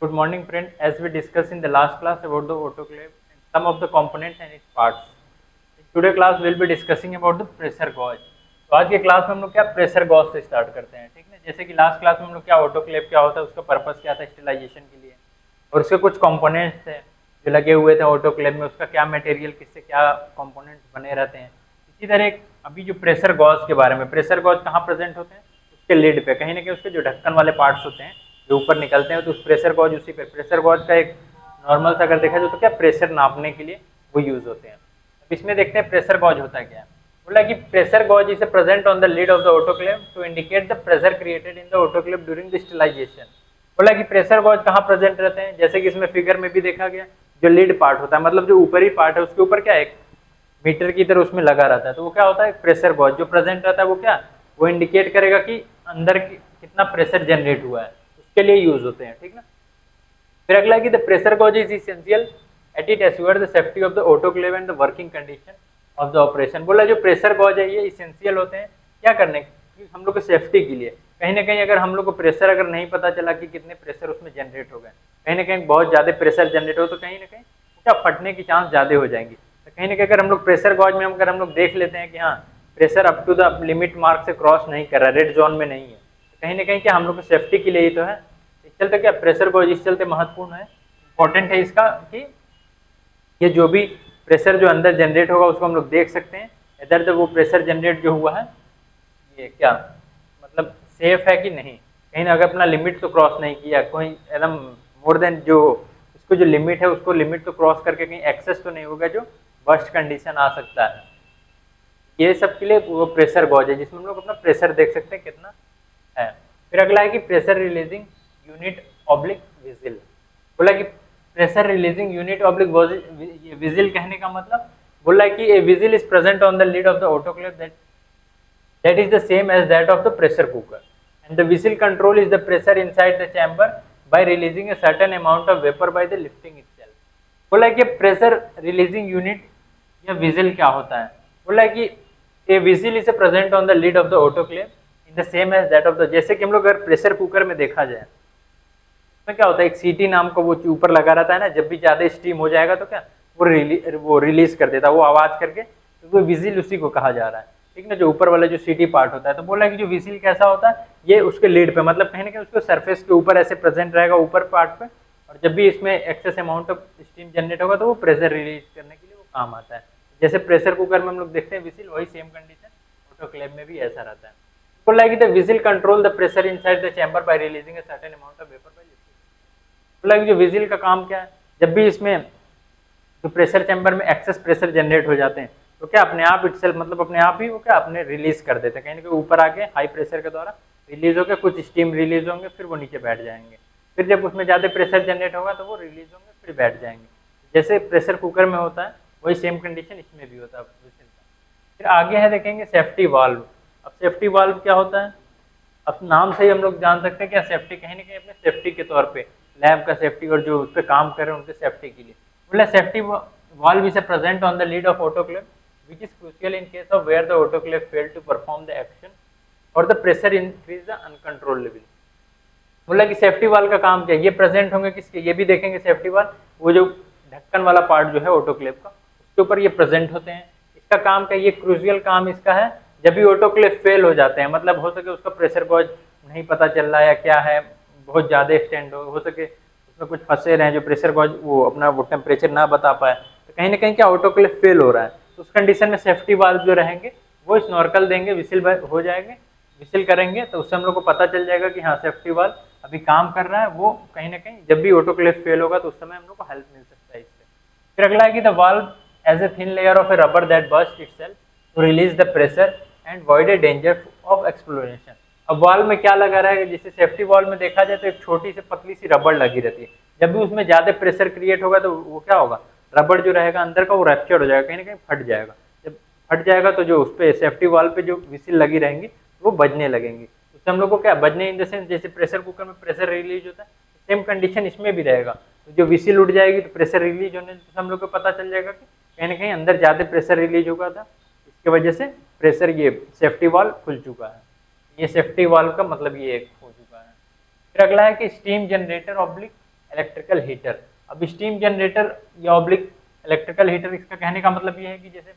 Good morning, friend. As we discussed in the last class about the autoclave and some of the components and its parts, in today class we'll be discussing about the pressure gauge. तो आज के class में हम लोग क्या pressure gauge से start करते हैं, ठीक है। जैसे कि लास्ट क्लास में हम लोग क्या ऑटोक्लेव क्या होता है, उसका पर्पस क्या था स्टेलाइजेशन के लिए, और उसके कुछ कंपोनेंट्स थे जो लगे हुए थे ऑटोक्लेव में, उसका क्या मटेरियल, किससे क्या कंपोनेंट्स बने रहते हैं। इसी तरह अभी जो प्रेशर गॉज के बारे में, प्रेशर गॉज कहाँ प्रेजेंट होते हैं, उसके लिड पे कहीं ना कहीं उसके जो ढक्कन वाले पार्ट्स होते हैं जो ऊपर निकलते हैं, तो उस प्रेशर गॉज उसी पे, प्रेशर गॉज का एक नॉर्मल सा अगर देखा जाए तो क्या प्रेशर नापने के लिए वो यूज होते हैं। अब इसमें देखते हैं प्रेशर गॉज होता है क्या। बोला कि pressure gauge is present on the lid of the autoclave to indicate the pressure created in the autoclave during the sterilization. बोला कि प्रेशर गॉज कहाँ प्रेजेंट रहते हैं, जैसे कि इसमें फिगर में भी देखा गया, जो लीड पार्ट होता है, मतलब जो ऊपरी पार्ट है उसके ऊपर क्या एक मीटर की तरह उसमें लगा रहता है, तो वो क्या होता है प्रेशर गॉज जो प्रेजेंट रहता है, वो क्या वो इंडिकेट करेगा कि अंदर कितना प्रेशर जनरेट हुआ है, उसके लिए यूज होते हैं, ठीक ना। फिर अगला है कि the pressure gauge is essential at it assure the safety of the autoclave and the working condition of the operation. बोला जो प्रेशर गॉज है ये इसेंशियल होते हैं क्या करने कि हम लोग को सेफ्टी के लिए, कहीं ना कहीं अगर हम लोग को प्रेशर अगर नहीं पता चला कि कितने प्रेशर उसमें जनरेट हो गए, कहीं ना कहीं बहुत ज्यादा प्रेशर जनरेट हो तो कहीं ना कहीं क्या फटने की चांस ज्यादा हो जाएंगी। तो कहीं ना कहीं अगर हम लोग प्रेशर गॉज में अगर हम लोग देख लेते हैं कि हाँ pressure up to the limit mark से क्रॉस नहीं कर रहा, रेड जोन में नहीं है, तो कहीं ना कहीं क्या हम लोग को सेफ्टी के लिए ही तो है। इस चलते क्या प्रेशर गॉज इस चलते महत्वपूर्ण है, इंपॉर्टेंट है इसका कि ये जो भी प्रेशर जो अंदर जनरेट होगा उसको हम लोग देख सकते हैं इधर जो वो प्रेशर जनरेट जो हुआ है ये क्या मतलब सेफ है कि नहीं, कहीं ना अगर अपना लिमिट तो क्रॉस नहीं किया, कोई एकदम मोर देन जो उसको जो लिमिट है उसको लिमिट तो क्रॉस करके कहीं एक्सेस तो नहीं होगा जो वर्स्ट कंडीशन आ सकता है। ये सब के लिए वो प्रेशर गॉज है जिसमें हम लोग अपना प्रेशर देख सकते हैं कितना है। फिर अगला है कि pressure releasing unit oblique vigil. बोला कि pressure releasing unit oblique vigil कहने का मतलब बोला कि a vigil is present on the lid of the autoclave that is the same as that of the pressure cooker, and the whistle control is the pressure inside the chamber by releasing a certain amount of vapor by the lifting itself। बोला कि pressure releasing unit या vigil क्या होता है, बोला कि a vigil is present on the lid of the autoclave in the same as that of the, जैसे कि हम लोग अगर प्रेशर कुकर में देखा जाए उसमें क्या होता है एक सीटी नाम का वो ऊपर लगा रहता है ना, जब भी ज्यादा स्टीम हो जाएगा तो क्या वो रिलीज कर देता है वो आवाज करके, तो वो विजिल उसी को कहा जा रहा है, ठीक ना, जो ऊपर वाला जो सीटी पार्ट होता है। तो बोला कि जो विजिल कैसा होता है ये उसके लीड पे मतलब कहीं ना कहीं उसके सरफेस के ऊपर ऐसे प्रेजेंट रहेगा ऊपर पार्ट पे, और जब भी इसमें excess amount of steam generate होगा तो वो प्रेशर रिलीज करने के लिए वो काम आता है। जैसे प्रेशर कुकर में हम लोग देखते हैं विजिल, वही सेम कंडीशन ऑटोक्लेव में भी ऐसा रहता है। बोला कि the vigil control the pressure inside the chamber bye releasing a certain amount of vapour bye lifting. बोला कि जो विजिल का काम क्या है, जब भी इसमें जो प्रेशर चैम्बर में एक्सेस प्रेशर जनरेट हो जाते हैं तो क्या अपने आप इटसेल्फ मतलब अपने आप ही वो क्या अपने रिलीज कर देते हैं, कहीं ना कहीं ऊपर आके हाई प्रेशर के द्वारा रिलीज होकर कुछ स्टीम रिलीज होंगे फिर वो नीचे बैठ जाएंगे, फिर जब उसमें ज़्यादा प्रेशर जनरेट होगा तो वो रिलीज होंगे फिर बैठ जाएंगे, जैसे प्रेशर कुकर में होता है वही सेम कंडीशन इसमें भी होता है विजिल का। फिर आगे है देखेंगे सेफ्टी वाल्व। अब सेफ्टी वाल्व क्या होता है, अब नाम से ही हम लोग जान सकते हैं क्या सेफ्टी कहीं ना कहीं अपने सेफ्टी के तौर पे लैब का सेफ्टी और जो उस पर काम कर रहे हैं उनके सेफ्टी के लिए। बोला safety valve is present on the lead of autoclave which is crucial in case of where the autoclave failed to perform the action or the pressure increase the uncontrollably। बोला कि सेफ्टी वाल्व का काम क्या है, ये present होंगे किसके, ये भी देखेंगे सेफ्टी वाल्व वो जो ढक्कन वाला पार्ट जो है ऑटोक्लेव का उसके ऊपर ये प्रेजेंट होते हैं। इसका काम क्या है, ये क्रूशियल काम इसका है जब भी ऑटोक्लेव फेल हो जाते हैं, मतलब हो सके उसका प्रेशर गॉज नहीं पता चल रहा है या क्या है बहुत ज्यादा एक्सटेंड हो सके उसमें कुछ फंसे रहे जो प्रेशर गॉज वो अपना वो टेम्परेचर ना बता पाए, तो कहीं ना कहीं क्या ऑटोक्लेव फेल हो रहा है, तो उस कंडीशन में सेफ्टी वाल्व जो रहेंगे वो स्नॉर्कल देंगे, विसिल हो जाएंगे, विसिल करेंगे तो उससे हम लोग को पता चल जाएगा कि हाँ सेफ्टी वाल्व अभी काम कर रहा है, वो कहीं ना कहीं जब भी ऑटोक्लेव फेल होगा तो उस समय हम लोग को हेल्प मिल सकता है इससे। फिर अगला है कि the valve as a thin layer of a rubber that burst itself to release the pressure and void a danger of exploration. अब वाल्व में क्या लगा रहा है, जैसे सेफ्टी वाल्व में देखा जाए तो एक छोटी सी पतली सी रबड़ लगी रहती है, जब भी उसमें ज्यादा प्रेशर क्रिएट होगा तो वो क्या होगा रबड़ जो रहेगा अंदर का वो रैप्चर हो जाएगा, कहीं ना कहीं फट जाएगा, जब फट जाएगा तो जो उस पर सेफ्टी वाल्व पे जो विसिल लगी रहेंगी वो बजने लगेंगी, उससे हम लोग को क्या बजने इन द सेंस जैसे प्रेशर कुकर में प्रेशर रिलीज होता है सेम कंडीशन इसमें भी रहेगा, तो जो विसिल उड़ जाएगी तो प्रेशर रिलीज होने से हम लोग को पता चल जाएगा कि कहीं ना कहीं अंदर ज्यादा प्रेशर रिलीज होगा था, इसके वजह से प्रेशर ये सेफ्टी वाल्व खुल चुका है, ये सेफ्टी वाल्व का मतलब ये एक हो चुका है। फिर अगला है कि steam generator oblique electrical heater. अब स्टीम जनरेटर या ऑब्लिक इलेक्ट्रिकल हीटर, इसका कहने का मतलब ये है कि जैसे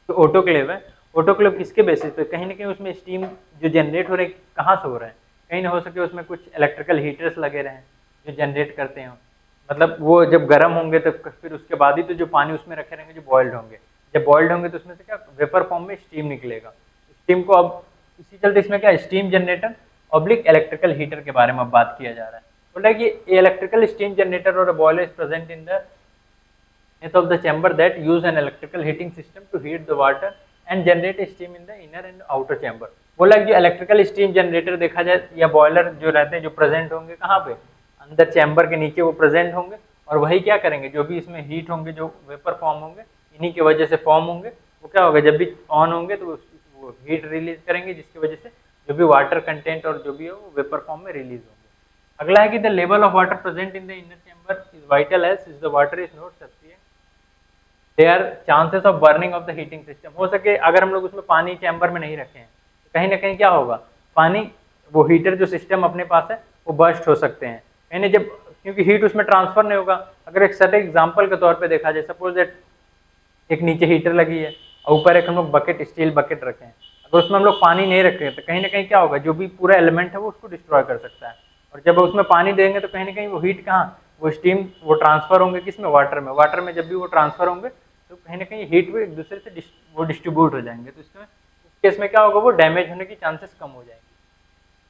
जो ऑटोक्लेव है, ऑटोक्लेव किसके बेसिस पे, कहीं ना कहीं उसमें स्टीम जो जनरेट हो रहे हैं कहाँ से हो रहे हैं, कहीं ना हो सके उसमें कुछ इलेक्ट्रिकल हीटर्स लगे रहे हैं जो जनरेट करते हैं, मतलब वो जब गर्म होंगे तो फिर उसके बाद ही तो जो पानी उसमें रखे रहेंगे जो बॉइल्ड होंगे, जब बॉइल्ड होंगे तो उसमें से क्या वेपर फॉर्म में स्टीम निकलेगा। स्टीम को अब इसी चलते इसमें क्या steam generator oblique electrical heater के बारे में अब बात किया जा रहा है। बोला कि इलेक्ट्रिकल स्टीम जनरेटर और boiler is present in the of the chamber that use an electrical heating system to heat the water and generate steam in the inner and outer chamber। बोला कि जो इलेक्ट्रिकल स्टीम जनरेटर देखा जाए या boiler जो रहते हैं जो प्रेजेंट होंगे कहाँ पे, अंदर चैम्बर के नीचे वो प्रेजेंट होंगे, और वही क्या करेंगे जो भी इसमें हीट होंगे जो वेपर फॉर्म होंगे इन्हीं की वजह से फॉर्म होंगे, वो क्या होगा जब भी ऑन होंगे तो वो हीट रिलीज करेंगे जिसकी वजह से जो भी वाटर कंटेंट और जो भी है वो वेपर फॉर्म में रिलीज होंगे। अगला है कि the level of water present in the inner chamber is vital as is the water is not sufficient there are chances of burning of the heating system. हो सके अगर हम लोग उसमें पानी चैम्बर में नहीं रखे हैं तो कहीं ना कहीं क्या होगा, पानी वो हीटर जो सिस्टम अपने पास है वो बर्स्ट हो सकते हैं कहीं ना, जब क्योंकि हीट उसमें ट्रांसफर नहीं होगा। अगर एक सटीक एग्जांपल के तौर पे देखा जाए, सपोज दैट एक नीचे हीटर लगी है और ऊपर एक हम लोग बकेट स्टील बकेट रखे हैं, अगर उसमें हम लोग पानी नहीं रखे तो कहीं ना कहीं क्या होगा जो भी पूरा एलिमेंट है वो उसको डिस्ट्रॉय कर सकता है, और जब उसमें पानी देंगे तो कहीं ना कहीं वो हीट कहाँ, वो स्टीम वो ट्रांसफर होंगे किसमें, वाटर में, वाटर में जब भी वो ट्रांसफर होंगे तो कहीं ना कहीं हीट भी एक दूसरे से वो डिस्ट्रीब्यूट हो जाएंगे, तो इसमें इस केस में क्या होगा वो डैमेज होने की चांसेस कम हो जाएंगे।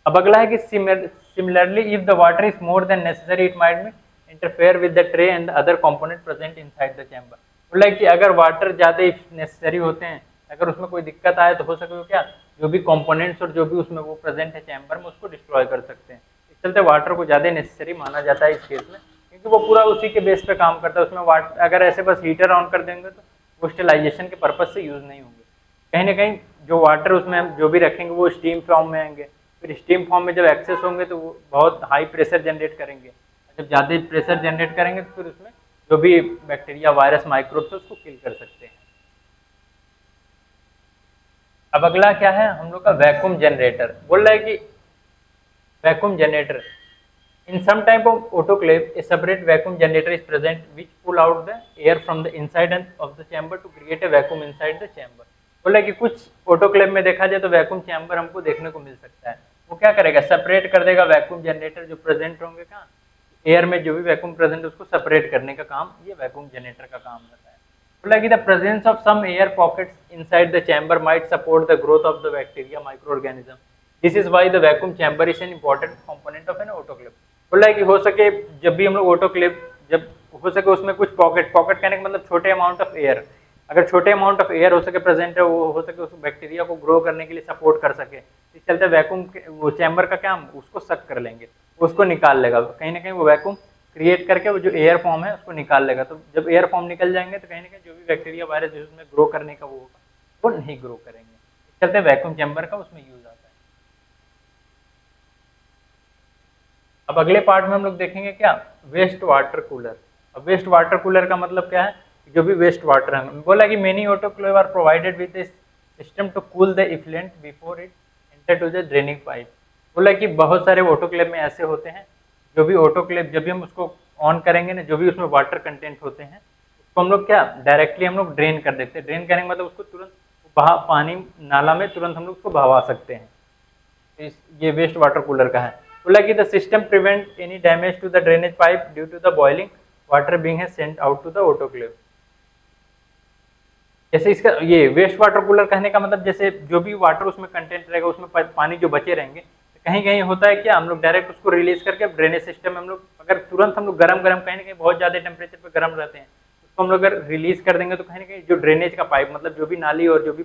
अब अगला है कि similarly if the water is more than necessary it might be interfere with the tray and the other component present inside the chamber. बोला कि अगर वाटर ज़्यादा नेसेसरी होते हैं, अगर उसमें कोई दिक्कत आए तो हो सके क्या जो भी कंपोनेंट्स और जो भी उसमें वो प्रेजेंट है चैम्बर में उसको डिस्ट्रॉय कर सकते हैं। इस चलते वाटर को ज़्यादा नेसेसरी माना जाता है इस केस में, क्योंकि वो पूरा उसी के बेस पे काम करता है। उसमें वाटर अगर ऐसे बस हीटर ऑन कर देंगे तो वो स्टेलाइजेशन के पर्पज से यूज़ नहीं होंगे, कहीं ना कहीं जो वाटर उसमें हम जो भी रखेंगे वो स्टीम फॉर्म में आएंगे, फिर स्टीम फॉर्म में जब एक्सेस होंगे तो वो बहुत हाई प्रेशर जनरेट करेंगे, जब ज़्यादा प्रेशर जनरेट करेंगे तो फिर उसमें जो भी बैक्टीरिया वायरस माइक्रोब्स है उसको किल कर सकते हैं। अब अगला क्या है हम लोग का वैक्यूम जनरेटर। बोल रहा है कि vacuum generator in some type of autoclave a separate vacuum generator is present which pull out the air from the inside end of the chamber to create a vacuum inside the chamber. बोला कि कुछ autoclave में देखा जाए तो vacuum chamber हमको देखने को मिल सकता है, वो क्या करेगा सेपरेट कर देगा वैक्यूम जनरेटर जो प्रेजेंट होंगे कहाँ एयर में, जो भी वैक्यूम प्रेजेंट है उसको सेपरेट करने का काम ये वैक्यूम जनरेटर का काम रहता है। बोला कि the presence of some air pockets inside the chamber might support the growth of the bacteria micro organism, this is why the vacuum chamber is an important component of an autoclave. बोला कि हो सके जब भी हम लोग autoclave जब हो सके उसमें कुछ पॉकेट कहने का मतलब छोटे अमाउंट ऑफ एयर, अगर छोटे अमाउंट ऑफ एयर हो सके प्रेजेंट है वो हो सके उस बैक्टीरिया को ग्रो करने के लिए सपोर्ट कर सके, इस चलते वैक्यूम वो चैम्बर का काम उसको सक कर लेंगे, उसको निकाल लेगा, कहीं ना कहीं वो वैक्यूम क्रिएट करके वो जो एयर फॉर्म है उसको निकाल लेगा। तो जब एयर फॉर्म निकल जाएंगे तो कहीं ना कहीं जो भी बैक्टीरिया वायरस जिसमें ग्रो करने का वो होगा वो नहीं ग्रो करेंगे, इस चलते वैक्यूम चैम्बर का उसमें यूज आता है। अब अगले पार्ट में हम लोग देखेंगे क्या वेस्ट वाटर कूलर। अब वेस्ट वाटर कूलर का मतलब क्या है, जो भी वेस्ट वाटर है, बोला कि many autoclave are provided with system to cool the effluent before it enter to the draining pipe. बोला कि बहुत सारे ऑटोक्लेव में ऐसे होते हैं जो भी ऑटोक्लेव जब भी हम उसको ऑन करेंगे ना, जो भी उसमें वाटर कंटेंट होते हैं उसको हम लोग क्या डायरेक्टली हम लोग ड्रेन कर देते हैं, ड्रेन करेंगे मतलब उसको तुरंत पानी नाला में तुरंत हम लोग उसको बहवा सकते हैं, ये वेस्ट वाटर कूलर का है। बोला कि the system prevent any damage to the drainage pipe due to the boiling water being sent out to the autoclave. जैसे इसका ये वेस्ट वाटर कूलर कहने का मतलब जैसे जो भी वाटर उसमें कंटेंट रहेगा उसमें पानी जो बचे रहेंगे, कहीं कहीं होता है क्या हम लोग डायरेक्ट उसको रिलीज करके ड्रेनेज सिस्टम में हम लोग अगर तुरंत हम लोग गरम कहीं ना कहीं बहुत ज़्यादा टेम्परेचर पे गर्म रहते हैं उसको हम लोग अगर रिलीज कर देंगे तो कहीं ना कहीं जो ड्रेनेज का पाइप मतलब जो भी नाली और जो भी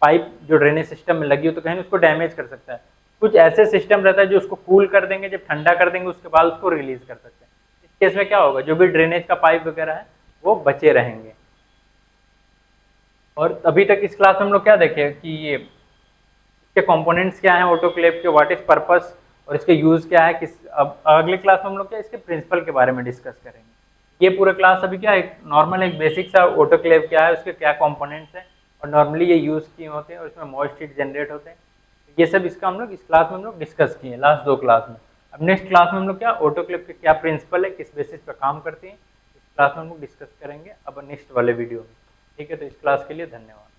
पाइप जो ड्रेनेज सिस्टम में लगी हो तो कहीं उसको डैमेज कर सकता है। कुछ ऐसे सिस्टम रहता है जो उसको कूल कर देंगे, जब ठंडा कर देंगे उसके बाद उसको रिलीज कर सकते हैं। इस केस में क्या होगा जो भी ड्रेनेज का पाइप वगैरह है वो बचे रहेंगे। और अभी तक इस क्लास में हम लोग क्या देखे कि ये इसके कंपोनेंट्स क्या हैं ऑटोक्लेव के, व्हाट इज पर्पस और इसके यूज क्या है किस। अब अगले क्लास में हम लोग क्या इसके प्रिंसिपल के बारे में डिस्कस करेंगे। ये पूरा क्लास अभी क्या एक नॉर्मल एक बेसिक सा ऑटोक्लेव क्या है, उसके क्या कंपोनेंट्स हैं और नॉर्मली ये यूज किए होते हैं और इसमें मॉइस्ट हीट जनरेट होते हैं, ये सब इसका हम लोग इस क्लास में हम लोग डिस्कस किए लास्ट 2 क्लास में। अब नेक्स्ट क्लास में हम लोग क्या ऑटोक्लेव के क्या प्रिंसिपल है, किस बेसिस पे काम करते हैं, इस क्लास में हम लोग डिस्कस करेंगे अब नेक्स्ट वाले वीडियो में। ठीक है, तो इस क्लास के लिए धन्यवाद।